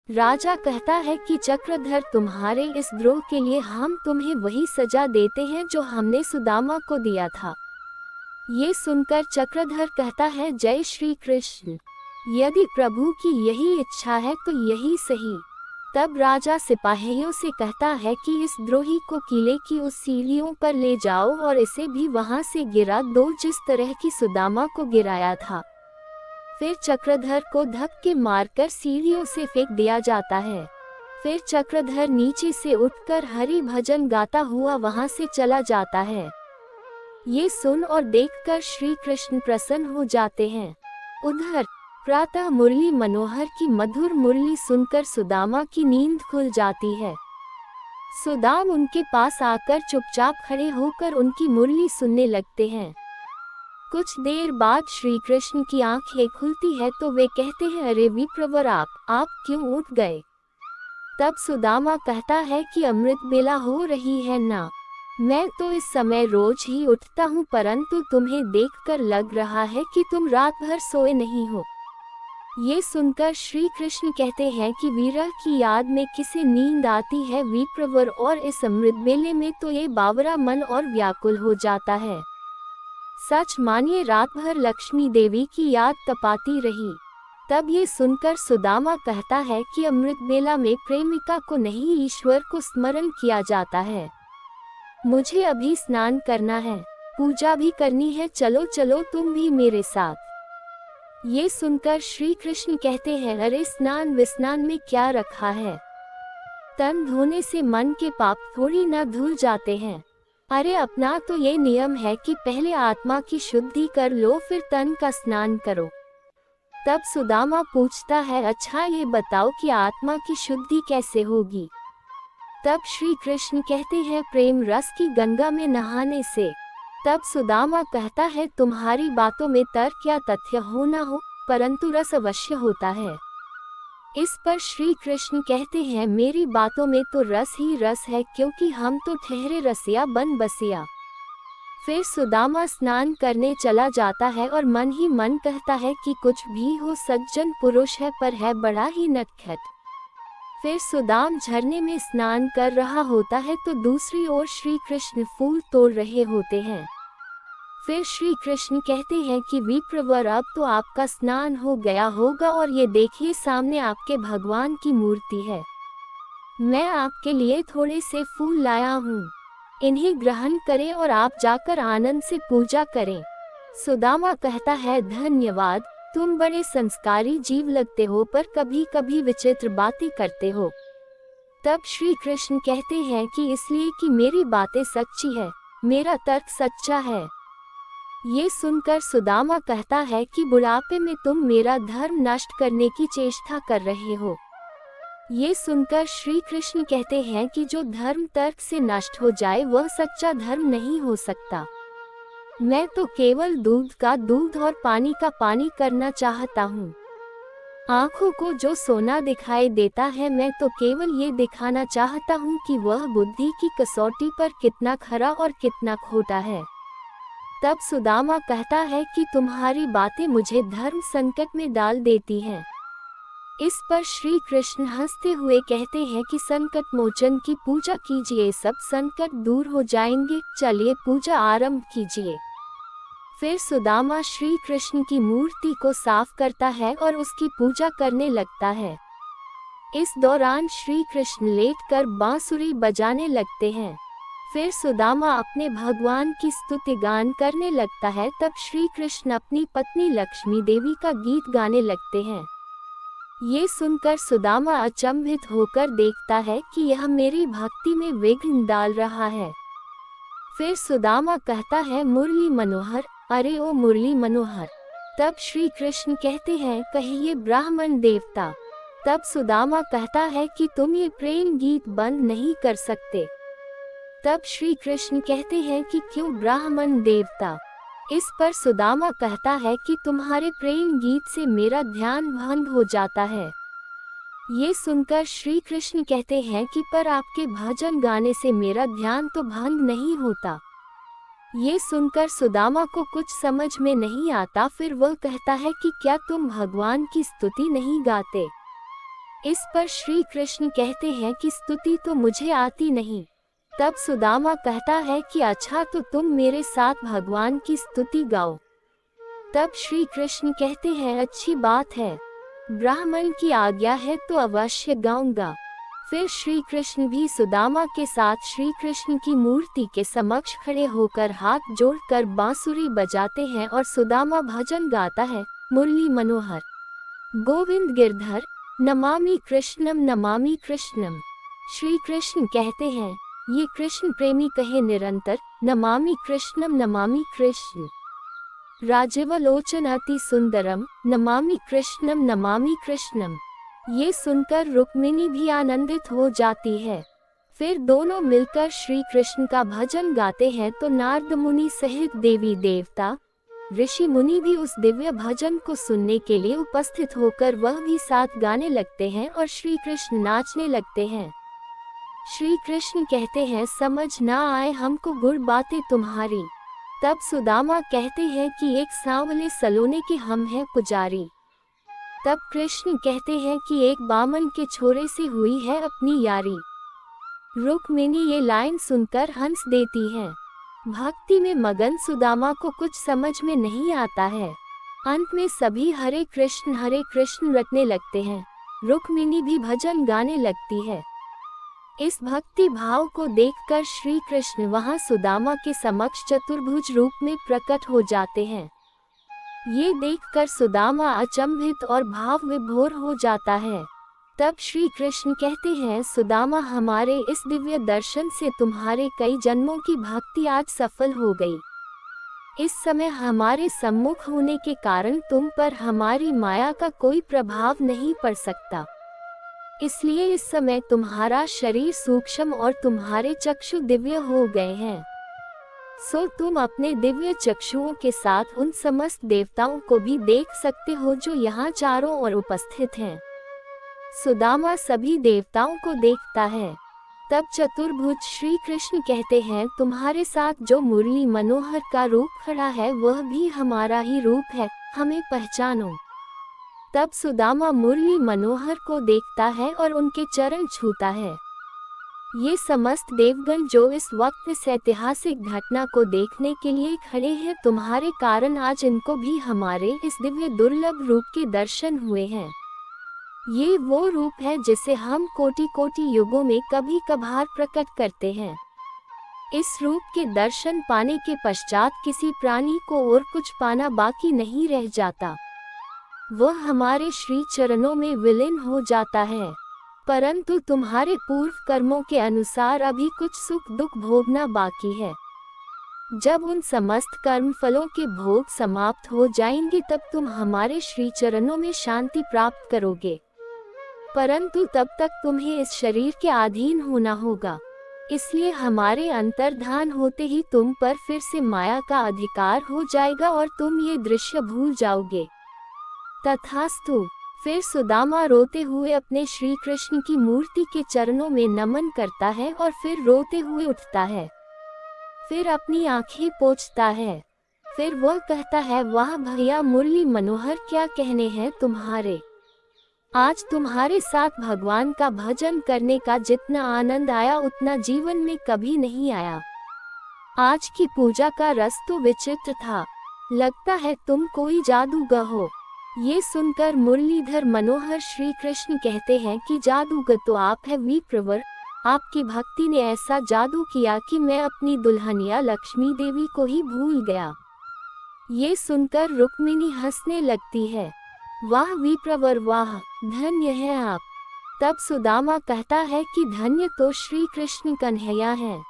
राजा कहता है कि चक्रधर, तुम्हारे इस द्रोह के लिए हम तुम्हें वही सजा देते हैं जो हमने सुदामा को दिया था। ये सुनकर चक्रधर कहता है, जय श्री कृष्ण, यदि प्रभु की यही इच्छा है तो यही सही। तब राजा सिपाहियों से कहता है कि इस द्रोही को किले की उस सीढ़ियों पर ले जाओ और इसे भी वहां से गिरा दो जिस तरह की सुदामा को गिराया था। फिर चक्रधर को धक्के मारकर सीढ़ियों से फेंक दिया जाता है। फिर चक्रधर नीचे से उठकर हरि भजन गाता हुआ वहां से चला जाता है। ये सुन और देखकर श्री कृष्ण प्रसन्न हो जाते हैं। उधर प्रातः मुरली मनोहर की मधुर मुरली सुनकर सुदामा की नींद खुल जाती है। सुदाम उनके पास आकर चुपचाप खड़े होकर उनकी मुरली सुनने लगते हैं। कुछ देर बाद श्री कृष्ण की आंखें खुलती है तो वे कहते हैं, अरे विप्रवर, आप क्यों उठ गए? तब सुदामा कहता है कि अमृत बेला हो रही है ना, मैं तो इस समय रोज ही उठता हूँ, परंतु तुम्हें देखकर लग रहा है कि तुम रात भर सोए नहीं हो। ये सुनकर श्री कृष्ण कहते हैं कि विरह की याद में किसे नींद आती है विप्रवर, और इस अमृत बेले में तो ये बावरा मन और व्याकुल हो जाता है। सच मानिए, रात भर लक्ष्मी देवी की याद तपाती रही। तब ये सुनकर सुदामा कहता है कि अमृत बेला में प्रेमिका को नहीं, ईश्वर को स्मरण किया जाता है। मुझे अभी स्नान करना है, पूजा भी करनी है, चलो चलो तुम भी मेरे साथ। ये सुनकर श्री कृष्ण कहते हैं, अरे स्नान विस्नान में क्या रखा है? तन धोने से मन के पाप थोड़ी ना धुल जाते हैं। अरे अपना तो ये नियम है कि पहले आत्मा की शुद्धि कर लो, फिर तन का स्नान करो। तब सुदामा पूछता है, अच्छा ये बताओ कि आत्मा की शुद्धि कैसे होगी? तब श्री कृष्ण कहते हैं, प्रेम रस की गंगा में नहाने से। तब सुदामा कहता है, तुम्हारी बातों में तर्क या तथ्य हो ना हो, परंतु रस अवश्य होता है। इस पर श्री कृष्ण कहते हैं, मेरी बातों में तो रस ही रस है, क्योंकि हम तो ठहरे रसिया बन बसिया। फिर सुदामा स्नान करने चला जाता है और मन ही मन कहता है कि कुछ भी हो, सज्जन पुरुष है पर है बड़ा ही नटखट। फिर सुदाम झरने में स्नान कर रहा होता है तो दूसरी ओर श्री कृष्ण फूल तोड़ रहे होते हैं। फिर श्री कृष्ण कहते हैं कि विप्रवर, अब तो आपका स्नान हो गया होगा, और ये देखिए सामने आपके भगवान की मूर्ति है। मैं आपके लिए थोड़े से फूल लाया हूँ, इन्हें ग्रहण करें और आप जाकर आनंद से पूजा करें। सुदामा कहता है, धन्यवाद, तुम बड़े संस्कारी जीव लगते हो, पर कभी कभी विचित्र बातें करते हो। तब श्री कृष्ण कहते हैं कि इसलिए कि मेरी बातें सच्ची है, मेरा तर्क सच्चा है। ये सुनकर सुदामा कहता है कि बुढ़ापे में तुम मेरा धर्म नष्ट करने की चेष्टा कर रहे हो। ये सुनकर श्री कृष्ण कहते हैं कि जो धर्म तर्क से नष्ट हो जाए वह सच्चा धर्म नहीं हो सकता। मैं तो केवल दूध का दूध और पानी का पानी करना चाहता हूँ। आँखों को जो सोना दिखाई देता है, मैं तो केवल ये दिखाना चाहता हूँ कि वह बुद्धि की कसौटी पर कितना खरा और कितना खोटा है। तब सुदामा कहता है कि तुम्हारी बातें मुझे धर्म संकट में डाल देती हैं। इस पर श्री कृष्ण हंसते हुए कहते हैं कि संकट मोचन की पूजा कीजिए, सब संकट दूर हो जाएंगे, चलिए पूजा आरंभ कीजिए। फिर सुदामा श्री कृष्ण की मूर्ति को साफ करता है और उसकी पूजा करने लगता है। इस दौरान श्री कृष्ण लेटकर बांसुरी बजाने लगते हैं। फिर सुदामा अपने भगवान की स्तुति गान करने लगता है। तब श्री कृष्ण अपनी पत्नी लक्ष्मी देवी का गीत गाने लगते हैं। ये सुनकर सुदामा अचंभित होकर देखता है कि यह मेरी भक्ति में विघ्न डाल रहा है। फिर सुदामा कहता है, मुरली मनोहर, अरे ओ मुरली मनोहर। तब श्री कृष्ण कहते हैं, कहिए ब्राह्मण देवता। तब सुदामा कहता है कि तुम ये प्रेम गीत बंद नहीं कर सकते। तब श्री कृष्ण कहते हैं कि क्यों ब्राह्मण देवता? इस पर सुदामा कहता है कि तुम्हारे प्रेम गीत से मेरा ध्यान भंग हो जाता है। ये सुनकर श्री कृष्ण कहते हैं कि पर आपके भजन गाने से मेरा ध्यान तो भंग नहीं होता। ये सुनकर सुदामा को कुछ समझ में नहीं आता। फिर वह कहता है कि क्या तुम भगवान की स्तुति नहीं गाते? इस पर श्री कृष्ण कहते हैं कि स्तुति तो मुझे आती नहीं। तब सुदामा कहता है कि अच्छा, तो तुम मेरे साथ भगवान की स्तुति गाओ। तब श्री कृष्ण कहते हैं अच्छी बात है, ब्राह्मण की आज्ञा है तो अवश्य गाऊंगा। फिर श्री कृष्ण भी सुदामा के साथ श्री कृष्ण की मूर्ति के समक्ष खड़े होकर हाथ जोड़कर बांसुरी बजाते हैं और सुदामा भजन गाता है, मुरली मनोहर गोविंद गिरधर नमामि कृष्णम। श्री कृष्ण कहते हैं, ये कृष्ण प्रेमी कहे निरंतर, नमामि कृष्ण। राजीवलोचन अति सुंदरम, नमामि कृष्णम। ये सुनकर रुक्मिणी भी आनंदित हो जाती है। फिर दोनों मिलकर श्री कृष्ण का भजन गाते हैं तो नारद मुनि सहित देवी देवता ऋषि मुनि भी उस दिव्य भजन को सुनने के लिए उपस्थित होकर वह भी साथ गाने लगते हैं और श्री कृष्ण नाचने लगते हैं। श्री कृष्ण कहते हैं, समझ ना आए हमको गुड़ बातें तुम्हारी। तब सुदामा कहते हैं कि एक सांवले सलोने के हम हैं पुजारी। तब कृष्ण कहते हैं कि एक बामन के छोरे से हुई है अपनी यारी। रुक्मिणी ये लाइन सुनकर हंस देती है। भक्ति में मगन सुदामा को कुछ समझ में नहीं आता है। अंत में सभी हरे कृष्ण रटने लगते हैं। रुक्मिणी भी भजन गाने लगती है। इस भक्ति भाव को देखकर श्री कृष्ण वहां सुदामा के समक्ष चतुर्भुज रूप में प्रकट हो जाते हैं। ये देखकर सुदामा अचंभित और भाव विभोर हो जाता है। तब श्री कृष्ण कहते हैं, सुदामा, हमारे इस दिव्य दर्शन से तुम्हारे कई जन्मों की भक्ति आज सफल हो गई। इस समय हमारे सम्मुख होने के कारण तुम पर हमारी माया का कोई प्रभाव नहीं पड़ सकता। इसलिए इस समय तुम्हारा शरीर सूक्ष्म और तुम्हारे चक्षु दिव्य हो गए हैं। सो तुम अपने दिव्य चक्षुओं के साथ उन समस्त देवताओं को भी देख सकते हो जो यहाँ चारों ओर उपस्थित हैं। सुदामा सभी देवताओं को देखता है। तब चतुर्भुज श्री कृष्ण कहते हैं, तुम्हारे साथ जो मुरली मनोहर का रूप खड़ा है वह भी हमारा ही रूप है, हमें पहचानो। तब सुदामा मुरली मनोहर को देखता है और उनके चरण छूता है। ये समस्त देवगण जो इस वक्त इस ऐतिहासिक घटना को देखने के लिए खड़े हैं, तुम्हारे कारण आज इनको भी हमारे इस दिव्य दुर्लभ रूप के दर्शन हुए हैं। ये वो रूप है जिसे हम कोटि कोटि युगों में कभी कभार प्रकट करते हैं। इस रूप के दर्शन पाने के पश्चात किसी प्राणी को और कुछ पाना बाकी नहीं रह जाता। वह हमारे श्री चरणों में विलीन हो जाता है। परंतु तुम्हारे पूर्व कर्मों के अनुसार अभी कुछ सुख दुख भोगना बाकी है। जब उन समस्त कर्म फलों के भोग समाप्त हो जाएंगे तब तुम हमारे श्री चरणों में शांति प्राप्त करोगे। परंतु तब तक तुम्हें इस शरीर के अधीन होना होगा। इसलिए हमारे अंतर्धान होते ही तुम पर फिर से माया का अधिकार हो जाएगा और तुम ये दृश्य भूल जाओगे। तथास्तु। फिर सुदामा रोते हुए अपने श्री कृष्ण की मूर्ति के चरणों में नमन करता है और फिर रोते हुए उठता है। फिर अपनी आंखें पोंछता है। फिर वह कहता है, वाह भैया मुरली मनोहर, क्या कहने हैं तुम्हारे। आज तुम्हारे साथ भगवान का भजन करने का जितना आनंद आया उतना जीवन में कभी नहीं आया। आज की पूजा का रस तो विचित्र था। लगता है तुम कोई जादूगर हो। ये सुनकर मुरलीधर मनोहर श्री कृष्ण कहते हैं कि जादूगर तो आप है विप्रवर। आपकी भक्ति ने ऐसा जादू किया कि मैं अपनी दुल्हनिया लक्ष्मी देवी को ही भूल गया। ये सुनकर रुक्मिणी हंसने लगती है। वाह विप्रवर वाह, धन्य है आप। तब सुदामा कहता है कि धन्य तो श्री कृष्ण कन्हैया है।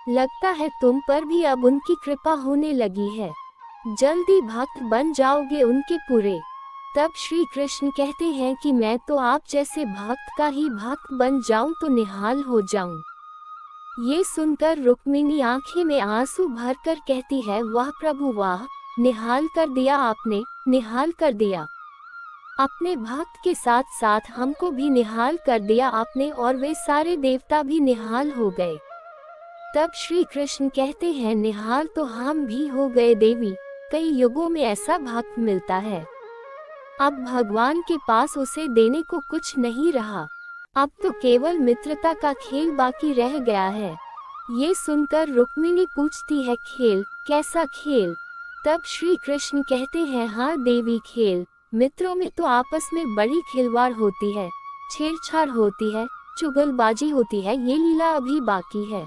लगता है तुम पर भी अब उनकी कृपा होने लगी है। जल्दी भक्त बन जाओगे उनके पूरे। तब श्री कृष्ण कहते हैं कि मैं तो आप जैसे भक्त का ही भक्त बन जाऊं तो निहाल हो जाऊं। ये सुनकर रुक्मिणी आंखें में आंसू भरकर कहती है, वाह प्रभु वाह, निहाल कर दिया आपने, निहाल कर दिया। अपने भक्त के साथ साथ हमको भी निहाल कर दिया आपने और वे सारे देवता भी निहाल हो गए। तब श्री कृष्ण कहते हैं, निहाल तो हम भी हो गए देवी। कई युगों में ऐसा भक्त मिलता है। अब भगवान के पास उसे देने को कुछ नहीं रहा। अब तो केवल मित्रता का खेल बाकी रह गया है। ये सुनकर रुक्मिणी पूछती है, खेल? कैसा खेल? तब श्री कृष्ण कहते हैं, हाँ देवी, खेल। मित्रों में तो आपस में बड़ी खिलवाड़ होती है, छेड़छाड़ होती है, चुगलबाजी होती है, ये लीला अभी बाकी है।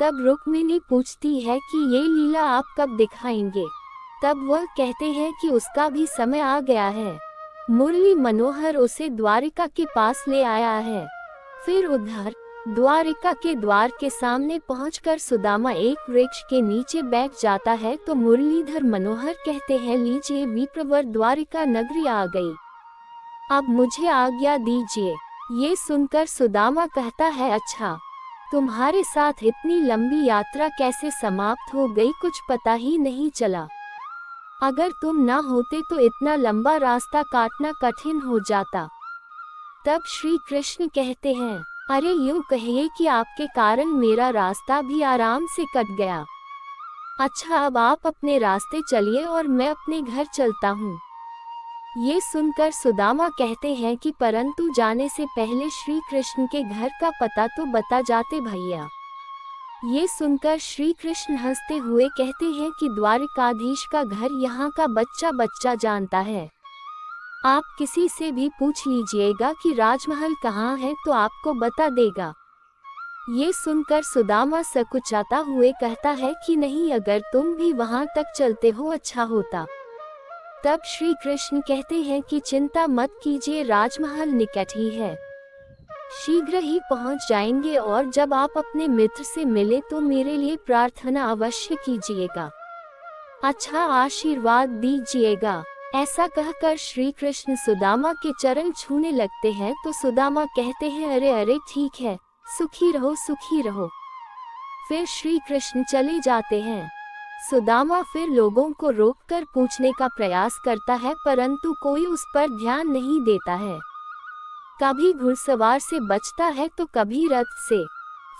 तब रुक्मिणी पूछती है कि ये लीला आप कब दिखाएंगे? तब वह कहते हैं कि उसका भी समय आ गया है। मुरली मनोहर उसे द्वारिका के पास ले आया है। फिर उधर द्वारिका के द्वार के सामने पहुंचकर सुदामा एक वृक्ष के नीचे बैठ जाता है तो मुरलीधर मनोहर कहते हैं, लीजिए विप्रवर, द्वारिका नगरी आ गई, अब मुझे आज्ञा दीजिए। ये सुनकर सुदामा कहता है, अच्छा, तुम्हारे साथ इतनी लंबी यात्रा कैसे समाप्त हो गई, कुछ पता ही नहीं चला। अगर तुम ना होते तो इतना लंबा रास्ता काटना कठिन हो जाता। तब श्री कृष्ण कहते हैं, अरे यूं कहिए कि आपके कारण मेरा रास्ता भी आराम से कट गया। अच्छा, अब आप अपने रास्ते चलिए और मैं अपने घर चलता हूँ। ये सुनकर सुदामा कहते हैं कि परंतु जाने से पहले श्री कृष्ण के घर का पता तो बता जाते भैया। ये सुनकर श्री कृष्ण हंसते हुए कहते हैं कि द्वारिकाधीश का घर यहाँ का बच्चा बच्चा जानता है। आप किसी से भी पूछ लीजिएगा कि राजमहल कहाँ है तो आपको बता देगा। ये सुनकर सुदामा सकुचाता हुए कहता है कि नहीं, अगर तुम भी वहाँ तक चलते हो अच्छा होता। तब श्री कृष्ण कहते हैं कि चिंता मत कीजिए, राजमहल निकट ही है, शीघ्र ही पहुंच जाएंगे, और जब आप अपने मित्र से मिले तो मेरे लिए प्रार्थना अवश्य कीजिएगा, अच्छा आशीर्वाद दीजिएगा। ऐसा कहकर श्री कृष्ण सुदामा के चरण छूने लगते हैं तो सुदामा कहते हैं, अरे अरे ठीक है, सुखी रहो सुखी रहो। फिर श्री कृष्ण चले जाते हैं। सुदामा फिर लोगों को रोककर पूछने का प्रयास करता है परंतु कोई उस पर ध्यान नहीं देता है। कभी घुड़सवार से बचता है तो कभी रथ से।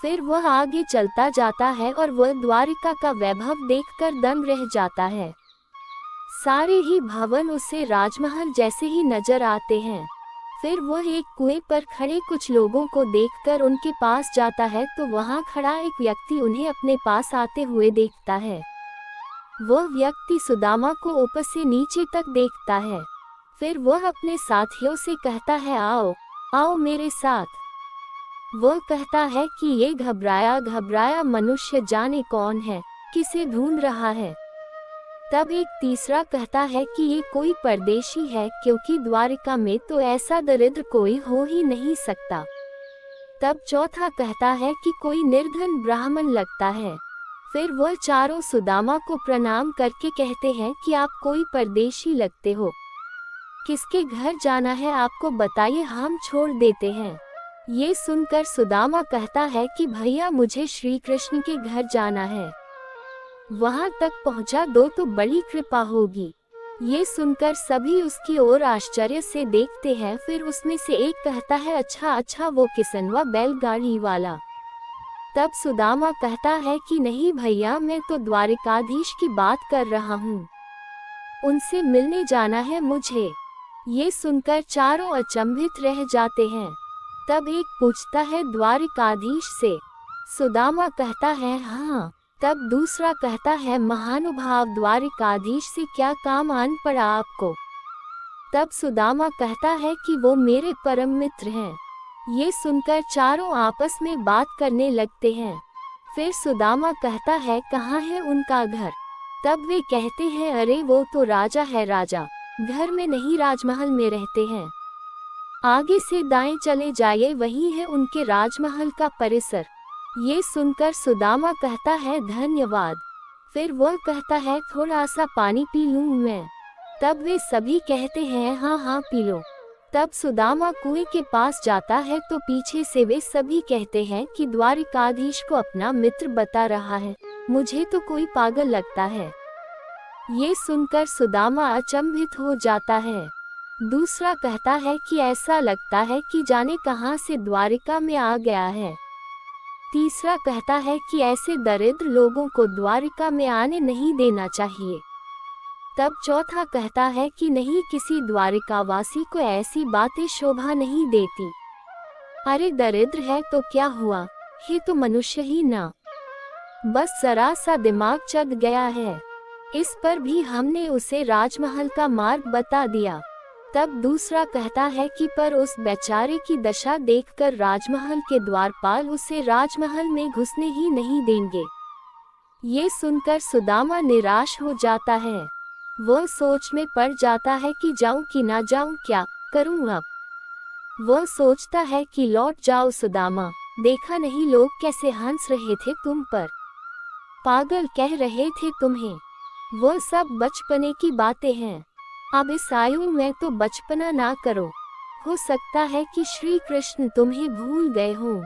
फिर वह आगे चलता जाता है और वह द्वारिका का वैभव देखकर दंग रह जाता है। सारे ही भवन उसे राजमहल जैसे ही नजर आते हैं। फिर वह एक कुएं पर खड़े कुछ लोगों को देखकर उनके पास जाता है तो वहां खड़ा एक व्यक्ति उन्हें अपने पास आते हुए देखता है। वह व्यक्ति सुदामा को ऊपर से नीचे तक देखता है। फिर वह अपने साथियों से कहता है, आओ आओ मेरे साथ। वह कहता है कि ये घबराया घबराया मनुष्य जाने कौन है, किसे ढूंढ रहा है। तब एक तीसरा कहता है कि ये कोई परदेशी है, क्योंकि द्वारिका में तो ऐसा दरिद्र कोई हो ही नहीं सकता। तब चौथा कहता है कि कोई निर्धन ब्राह्मण लगता है। फिर वह चारों सुदामा को प्रणाम करके कहते हैं कि आप कोई परदेशी लगते हो, किसके घर जाना है आपको बताइए, हम छोड़ देते हैं। ये सुनकर सुदामा कहता है कि भैया मुझे श्री कृष्ण के घर जाना है, वहां तक पहुंचा दो तो बड़ी कृपा होगी। ये सुनकर सभी उसकी ओर आश्चर्य से देखते हैं। फिर उसमें से एक कहता है, अच्छा अच्छा वो किसनवा बैलगाड़ी वाला। तब सुदामा कहता है कि नहीं भैया, मैं तो द्वारिकाधीश की बात कर रहा हूँ, उनसे मिलने जाना है मुझे। ये सुनकर चारों अचंभित रह जाते हैं। तब एक पूछता है, द्वारिकाधीश से? सुदामा कहता है, हाँ। तब दूसरा कहता है, महानुभाव द्वारिकाधीश से क्या काम आन पड़ा आपको? तब सुदामा कहता है कि वो मेरे परम मित्र हैं। ये सुनकर चारों आपस में बात करने लगते हैं। फिर सुदामा कहता है, कहाँ है उनका घर? तब वे कहते हैं, अरे वो तो राजा है, राजा घर में नहीं राजमहल में रहते हैं, आगे से दाएं चले जाइए, वही है उनके राजमहल का परिसर। ये सुनकर सुदामा कहता है, धन्यवाद। फिर वह कहता है, थोड़ा सा पानी पी लूं मैं? तब वे सभी कहते हैं, हाँ हाँ पी लो। तब सुदामा कुएं के पास जाता है तो पीछे से वे सभी कहते हैं कि द्वारिकाधीश को अपना मित्र बता रहा है, मुझे तो कोई पागल लगता है। ये सुनकर सुदामा अचंभित हो जाता है। दूसरा कहता है कि ऐसा लगता है कि जाने कहां से द्वारिका में आ गया है। तीसरा कहता है कि ऐसे दरिद्र लोगों को द्वारिका में आने नहीं देना चाहिए। तब चौथा कहता है कि नहीं, किसी द्वारिकावासी को ऐसी बातें शोभा नहीं देती। अरे दरिद्र है तो क्या हुआ, ये तो मनुष्य ही ना, बस जरा सा दिमाग चल गया है। इस पर भी हमने उसे राजमहल का मार्ग बता दिया। तब दूसरा कहता है कि पर उस बेचारे की दशा देखकर राजमहल के द्वारपाल उसे राजमहल में घुसने ही नहीं देंगे। ये सुनकर सुदामा निराश हो जाता है। वह सोच में पड़ जाता है कि जाऊं कि ना जाऊं, क्या करूं अब। वह सोचता है कि लौट जाओ सुदामा, देखा नहीं लोग कैसे हंस रहे थे तुम पर, पागल कह रहे थे तुम्हें। वह सब बचपने की बातें हैं, अब इस आयु में तो बचपना ना करो। हो सकता है कि श्री कृष्ण तुम्हें भूल गए हों।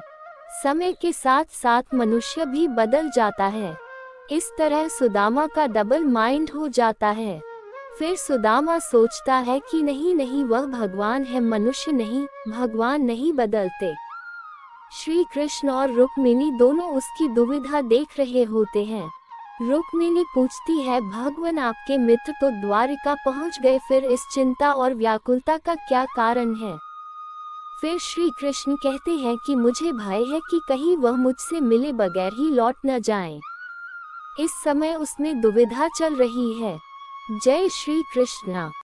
समय के साथ साथ मनुष्य भी बदल जाता है। इस तरह सुदामा का डबल माइंड हो जाता है। फिर सुदामा सोचता है कि नहीं नहीं, वह भगवान है, मनुष्य नहीं, भगवान नहीं बदलते। श्री कृष्ण और रुक्मिणी दोनों उसकी दुविधा देख रहे होते हैं। रुक्मिणी पूछती है, भगवान आपके मित्र तो द्वारिका पहुंच गए, फिर इस चिंता और व्याकुलता का क्या कारण है। फिर श्री कृष्ण कहते हैं कि मुझे भय है कि कहीं वह मुझसे मिले बगैर ही लौट न जाएं। इस समय उसमें दुविधा चल रही है। जय श्री कृष्ण।